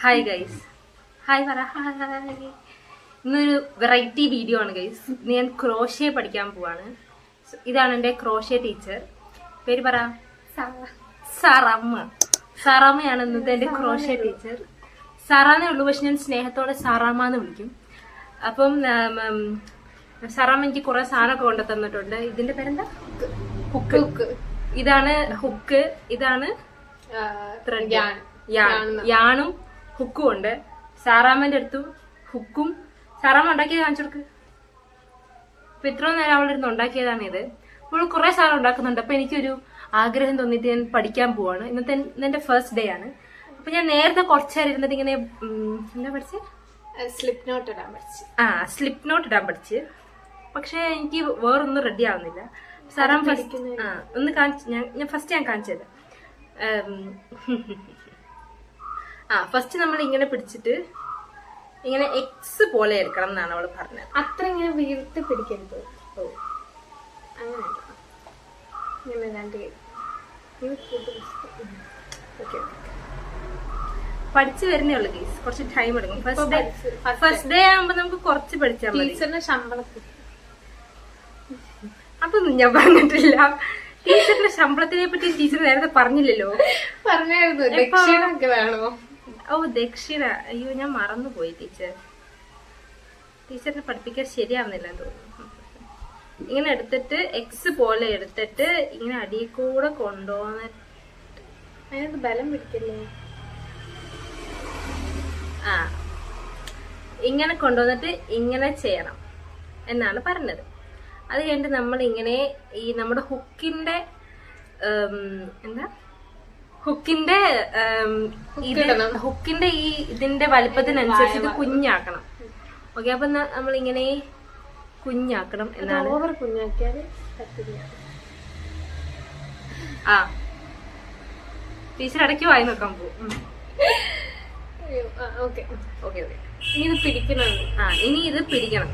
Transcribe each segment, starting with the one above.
Hi guys, hi പറ. Hi. ഇന്നൊരു variety video ആണ് ഗൈസ്. ഇന്ന് ഞാൻ ക്രോഷ്യ പഠിക്കാൻ പോവാണ്. ഇതാണ് എൻ്റെ ക്രോഷ്യ ടീച്ചർ. പേര് പറ. സാറാമ്മ. സാറാമ്മയാണ് ഇന്നത്തെ എൻ്റെ ക്രോഷ്യ ടീച്ചർ. സാറാന്നേ ഉള്ളൂ, പക്ഷെ ഞാൻ സ്നേഹത്തോടെ സാറാമ്മ എന്ന് വിളിക്കും. അപ്പം സാറാമ്മ എനിക്ക് കുറെ സാധനമൊക്കെ കൊണ്ടു തന്നിട്ടുണ്ട്. ഇതിന്റെ പേരെന്താ? ഹുക്ക്. ഇതാണ് ഹുക്ക്. ഇതാണ് യാണും ഹുക്കും ഉണ്ട്. സാറാമ്മന്റെ അടുത്തും ഹുക്കും. സാറാമ്മ ഉണ്ടാക്കിയത് കാണിച്ചു കൊടുക്ക്. അപ്പൊ ഇത്രയും നേരം അവളിരുന്ന് ഉണ്ടാക്കിയതാണ് ഇത്. അവൾ കുറെ സാധനം ഉണ്ടാക്കുന്നുണ്ട്. അപ്പൊ എനിക്കൊരു ആഗ്രഹം തോന്നിയിട്ട് ഞാൻ പഠിക്കാൻ പോവാണ്. ഇന്നെന്റെ ഫസ്റ്റ് ഡേ ആണ്. അപ്പൊ ഞാൻ നേരത്തെ കുറച്ചേരം ഇരുന്നിട്ട് ഇങ്ങനെ എന്താ പഠിച്ചേ? സ്ലിപ്പ് നോട്ട് ഇടാൻ പഠിച്ചു. സ്ലിപ്പ് നോട്ട് ഇടാൻ പഠിച്ച്. പക്ഷെ എനിക്ക് വേറൊന്നും റെഡി ആവുന്നില്ല. സാറാമ്മ ഫസ്റ്റ് ഒന്ന് കാണിച്ചു. ഫസ്റ്റ് ഞാൻ കാണിച്ചത് ഫസ്റ്റ് നമ്മൾ ഇങ്ങനെ പിടിച്ചിട്ട് ഇങ്ങനെ എക്സ് പോലെ എടുക്കണം എന്നാണ് അവള് പറഞ്ഞത്. അത്ര ഇങ്ങനെ വീർത്ത് പിടിക്കരുത്. അങ്ങനെ പഠിച്ചു വരുന്നേ ഉള്ളു കേസ്. കുറച്ച് ടൈം എടുക്കും. ഫസ്റ്റ് ഡേ ആകുമ്പോ നമുക്ക് കുറച്ച് പഠിച്ചാൽ മതി. ടീച്ചറിന്റെ ശമ്പളത്തിൽ അതൊന്നും ഞാൻ പറഞ്ഞിട്ടില്ല. ടീച്ചറിന്റെ ശമ്പളത്തിനെ പറ്റി ടീച്ചർ നേരത്തെ പറഞ്ഞില്ലല്ലോ. പറഞ്ഞായിരുന്നു ദക്ഷിണൊക്കെ വേണോ? ഓ, ദക്ഷിണ. അയ്യോ, ഞാൻ മറന്നുപോയി. ടീച്ചറിനെ പഠിപ്പിക്കാൻ ശരിയാവുന്നില്ല തോന്നുന്നു. ഇങ്ങനെ എടുത്തിട്ട് എക്സ് പോലെ എടുത്തിട്ട് ഇങ്ങനെ അടിയിൽ കൂടെ കൊണ്ടുപോകുന്ന അതിനകത്ത് ബലം പിടിക്കല്ലേ? ഇങ്ങനെ കൊണ്ടുവന്നിട്ട് ഇങ്ങനെ ചെയ്യണം എന്നാണ് പറഞ്ഞത്. അത് കഴിഞ്ഞിട്ട് നമ്മൾ ഇങ്ങനെ ഈ നമ്മുടെ ഹുക്കിന്റെ ഹുക്കിന്റെ ഈ ഇതിന്റെ വലിപ്പത്തിനനുസരിച്ച് ഇത് കുഞ്ഞാക്കണം. ഓക്കെ, അപ്പൊ നമ്മളിങ്ങനെ കുഞ്ഞാക്കണം എന്നാണ്. ഓവർ കുഞ്ഞാക്കിയാല് പറ്റില്ല. ടീച്ചർ ഇടയ്ക്ക് വായി നോക്കാൻ പോകും. ഇനി ഇത് പിടിക്കണം. ഇനി ഇത് പിടിക്കണം.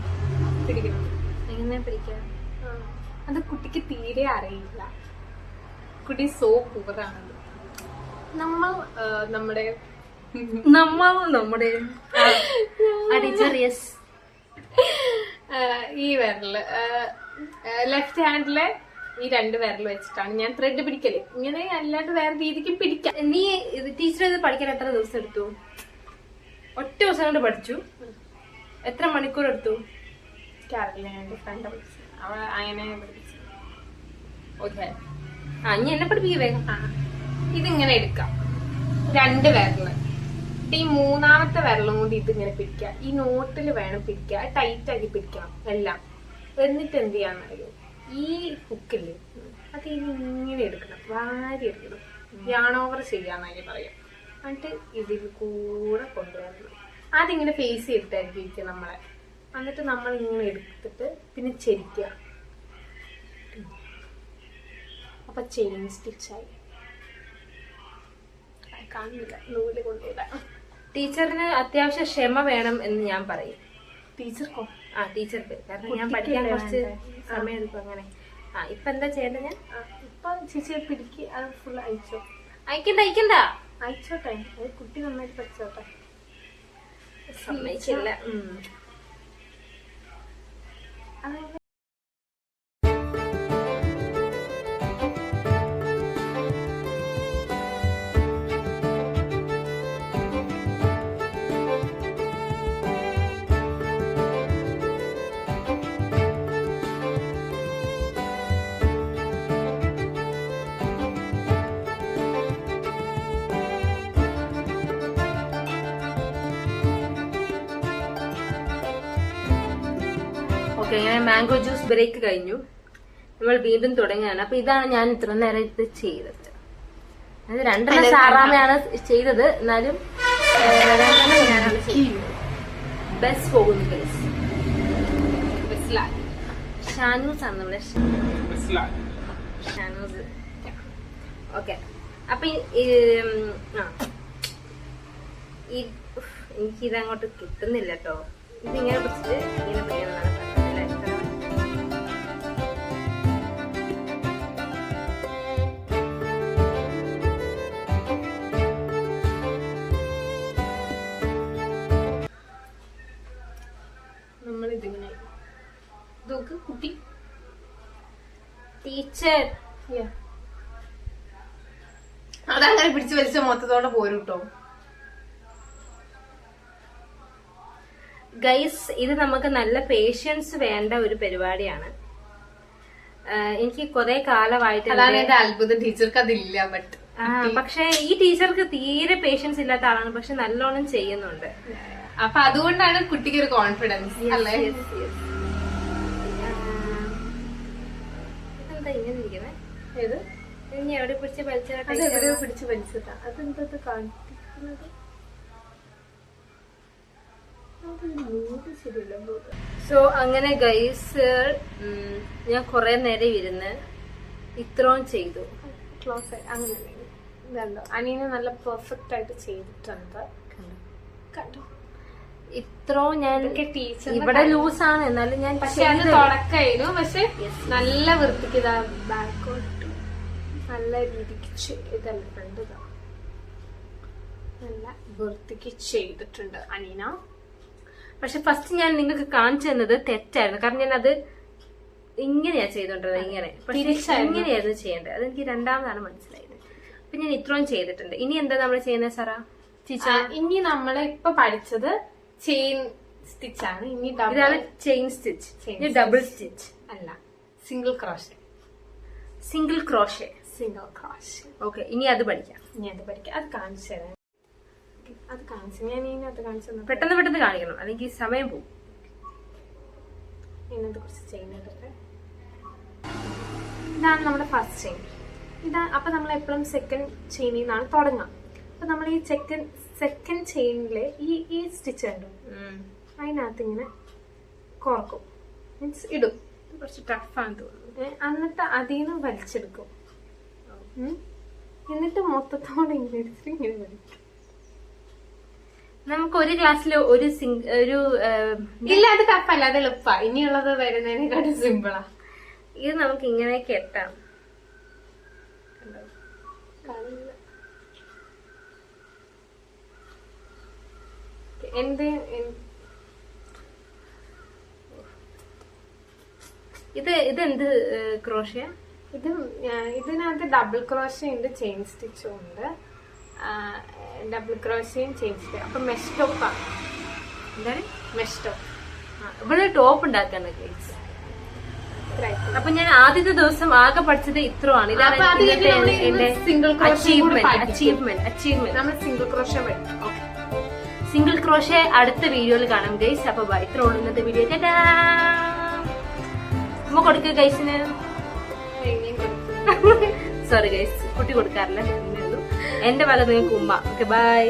എങ്ങനെ പിടിക്കാം? അത് കുട്ടിക്ക് തീരെ അറിയില്ല. കുട്ടി സോ പൂറാണ്. നമ്മുടെ ടീച്ചർ ഈ വിരല് ലെഫ്റ്റ് ഹാൻഡിലെ ഈ രണ്ട് വിരൽ വെച്ചിട്ടാണ് ഞാൻ ത്രെഡ് പിടിക്കല്. ഇങ്ങനെ അല്ലാണ്ട് വേറെ രീതിക്ക് പിടിക്കാം. നീ ടീച്ചർ ഇത് പഠിക്കാൻ എത്ര ദിവസം എടുത്തു? ഒറ്റ ദിവസം കൊണ്ട് പഠിച്ചു? എത്ര മണിക്കൂർ എടുത്തു? എനിക്കറിയില്ല. ഞാൻ എന്റെ ഫ്രണ്ട് പഠിച്ചു. അവൾ അങ്ങനെ പഠിപ്പിച്ചു. ഓക്കെ, ഇനി എന്നെ പഠിപ്പിക്കുക വേഗം. ഇതിങ്ങനെ എടുക്കാം, രണ്ട് വിരല്. ഈ മൂന്നാമത്തെ വിരലും കൊണ്ട് ഇതിങ്ങനെ പിടിക്കുക. ഈ നോട്ടിൽ വേണം പിടിക്കുക. ടൈറ്റ് ആക്കി പിടിക്കണം എല്ലാം. എന്നിട്ട് എന്ത് ചെയ്യാന്നറിയോ? ഈ ഹുക്കില്ലേ, അത് ഇങ്ങനെ എടുക്കണം, വാരി എടുക്കണം. യാൺ ഓവർ ചെയ്യാന്നതിന് പറയാം. എന്നിട്ട് ഇതിൽ കൂടെ കൊണ്ടുവരണം. അതിങ്ങനെ ഫേസ് ചെയ്തിട്ടായിരിക്കും ഇരിക്കുക നമ്മളെ. എന്നിട്ട് നമ്മൾ ഇങ്ങനെ എടുത്തിട്ട് പിന്നെ ചെരിക്കുക. അപ്പൊ ചെയിൻ സ്റ്റിച്ചായി. കാണുന്നില്ല, നൂല് കൊണ്ടുവിടാം. ടീച്ചറിന് അത്യാവശ്യം ക്ഷമ വേണം എന്ന് ഞാൻ പറയും. ടീച്ചർക്കോ? ടീച്ചർക്ക്. കാരണം ഞാൻ പഠിക്കാൻ കുറച്ച് സമയം എടുക്കും. അങ്ങനെ ഇപ്പൊ എന്താ ചെയ്യേണ്ടത്? ഞാൻ ഇപ്പൊ ചേച്ചിയെ പിടിക്ക്. അത് ഫുൾ അയച്ചോ? അയക്കണ്ട അയച്ചോട്ടെ. അത് കുട്ടി നന്നായിട്ട് പഠിച്ചോട്ടെ. സമ്മതിച്ചില്ല. ഓക്കെ, അങ്ങനെ മാംഗോ ജ്യൂസ് ബ്രേക്ക് കഴിഞ്ഞു. നമ്മൾ വീണ്ടും തുടങ്ങുകയാണ്. അപ്പൊ ഇതാണ് ഞാൻ ഇത്ര നേരം ഇത് ചെയ്തത്. അത് രണ്ടെണ്ണം സാറാമ്മയാണ് ചെയ്തത്. എന്നാലും ഞാനാണ് ചെയ്യുന്നത്. ബസ് പോകുന്നു ഗൈസ്. ഷാനൂസ് ആണ് നമ്മുടെ ഷാനൂസ്. ഓക്കെ, അപ്പൊ എനിക്കിതങ്ങോട്ട് കിട്ടുന്നില്ല കേട്ടോ. ഇതിങ്ങനെ പിടിച്ചിട്ട് ഇങ്ങനെ പിടിക്കുന്നതാണ്. കുട്ടി ടീച്ചർ. അതങ്ങനെ പിടിച്ചു വലിച്ച മൊത്തത്തോടെ പോരും കേട്ടോ. ഗൈസ്, ഇത് നമുക്ക് നല്ല പേഷ്യൻസ് വേണ്ട ഒരു പരിപാടിയാണ്. എനിക്ക് കുറെ കാലമായിട്ട് അതാണ് എന്റെ അത്ഭുതം. ടീച്ചർക്ക് അതില്ല. ബട്ട് പക്ഷെ ഈ ടീച്ചർക്ക് തീരെ പേഷ്യൻസ് ഇല്ലാത്ത ആളാണ്, പക്ഷെ നല്ലോണം ചെയ്യുന്നുണ്ട്. അപ്പൊ അതുകൊണ്ടാണ് കുട്ടിക്ക് ഒരു കോൺഫിഡൻസ് അല്ലേ? ഇതെന്താ ഇങ്ങനെ ഇരിക്കണേ? ഏത് ഇനി എവിടെ പിടിച്ച് അത് എവിടെയോ പിടിച്ച് വലിച്ചതാ. അതെന്താ കാണിക്കുന്നത്? സോ അങ്ങനെ ഗൈസ്, ഞാൻ കുറെ നേരം ഇരുന്ന് ഇത്രയും ചെയ്തു. ക്ലോസ് അങ്ങനെ ഇതല്ലോ. അനീന നല്ല പെർഫെക്റ്റ് ആയിട്ട് ചെയ്തിട്ടുണ്ട്. കണ്ടോ? ഇത്രയും ഞാൻ ടീച്ചർ ഇവിടെ ലൂസാണ്, എന്നാലും ഞാൻ പക്ഷെ അത് തുടക്കായിരുന്നു. പക്ഷെ നല്ല വൃത്തിക്ക് ഇതാ ബാക്കോട്ട് നല്ല രീതിക്ക് ഇതല്ല ഫ്രണ്ട് ഇതാ നല്ല വൃത്തിക്ക് ചെയ്തിട്ടുണ്ട് അനീന. പക്ഷെ ഫസ്റ്റ് ഞാൻ നിങ്ങൾക്ക് കാണിച്ചു തന്നത് തെറ്റായിരുന്നു. കാരണം ഞാൻ അത് ഇങ്ങനെയാ ചെയ്തോണ്ടത്, ഇങ്ങനെ. പക്ഷെ ഇങ്ങനെയായിരുന്നു ചെയ്യേണ്ടത്. അതെനിക്ക് രണ്ടാമതാണ് മനസ്സിലായത്. അപ്പൊ ഞാൻ ഇത്രയും ചെയ്തിട്ടുണ്ട്. ഇനി എന്താ നമ്മൾ ചെയ്യുന്നത് സാറാ? ഇനി നമ്മള് ഇപ്പൊ പഠിച്ചത് ചെയിൻ സ്റ്റിച്ച് ആണ്. ഇനി ഇതാണ് ചെയിൻ സ്റ്റിച്ച്. ഇനി ഡബിൾ സ്റ്റിച്ച് അല്ല, single crochet. Single crochet. Single crochet. Okay, ഇനി അത് പഠിക്കാം. ഇനി അത് പഠിക്കാം. അത് കാണിച്ചു തരാം. അത് കാണിച്ചു. ഞാൻ ഇനി അത് കാണിച്ചു. പെട്ടെന്ന് പെട്ടെന്ന് കാണിക്കണം, അല്ലെങ്കിൽ സമയം പോകും. ഇന്നത്തെ കുറിച്ച് ചെയ്യുന്നത് ഇതാണ് നമ്മുടെ ഫസ്റ്റ് ചെയിൻ. ഇതാ. അപ്പൊ നമ്മൾ എപ്പോഴും സെക്കൻഡ് ചെയിനിൽ നിന്നാണ് തുടങ്ങാം. അപ്പൊ നമ്മൾ ഈ സെക്കൻഡ് ചെയിനില് ഈ സ്റ്റിച്ച് കണ്ടു, അതിനകത്ത് ഇങ്ങനെ കോർക്കും, മീൻസ് ഇടും. കുറച്ച് ടഫാന്ന് തോന്നുന്നു. എന്നിട്ട് അതിൽ നിന്ന് വലിച്ചെടുക്കും. എന്നിട്ട് മൊത്തത്തോടെ ഇങ്ങനെ എടുത്തിട്ട് ഇങ്ങനെ വലിക്കും. നമുക്ക് ഒരു ക്ലാസ്സിൽ ഒരു ഇല്ല, അത് ടഫല്ല, അത് എളുപ്പാ. ഇനിയുള്ളത് വരുന്നതിനെക്കാട്ടും സിമ്പിളാ. ഇത് നമുക്ക് ഇങ്ങനെ കെട്ടാം. ഇതെന്ത് ക്രോഷ്യ? ഇതിനകത്ത് ഡബിൾ ക്രോഷ്യ ഉണ്ട്, ചെയിൻ സ്റ്റിച്ചും ഉണ്ട്. ഡബിൾ ക്രോഷ്യയും ചെയിൻ സ്റ്റിച്ച്. അപ്പൊ മെഷ് ടോപ്പാ. എന്താണ് മെഷ് ടോപ്പ്? ഇവിടെ ടോപ്പ് ഉണ്ടാക്കാണ്. അപ്പൊ ഞാൻ ആദ്യത്തെ ദിവസം ആകെ പഠിച്ചത് ഇത്രയാണ്. ഇതാണ് എന്റെ അച്ചീവ്മെന്റ്. നമ്മൾ സിംഗിൾ ക്രോഷ്യ പഠിക്കും. ഓക്കെ, സിംഗിൾ ക്രോഷ്യ അടുത്ത വീഡിയോയിൽ കാണാം ഗൈസ്. അപ്പൊ ഇത്ര ഉള്ളൂ ഇന്നത്തെ വീഡിയോ. ഉമ്മ കൊടുക്കുക ഗൈസിന്. സോറി ഗൈസ്, കുട്ടി കൊടുക്കാറില്ല. എന്റെ ഭാഗത്ത് നിങ്ങൾക്ക് ഉമ്മ. Okay, by.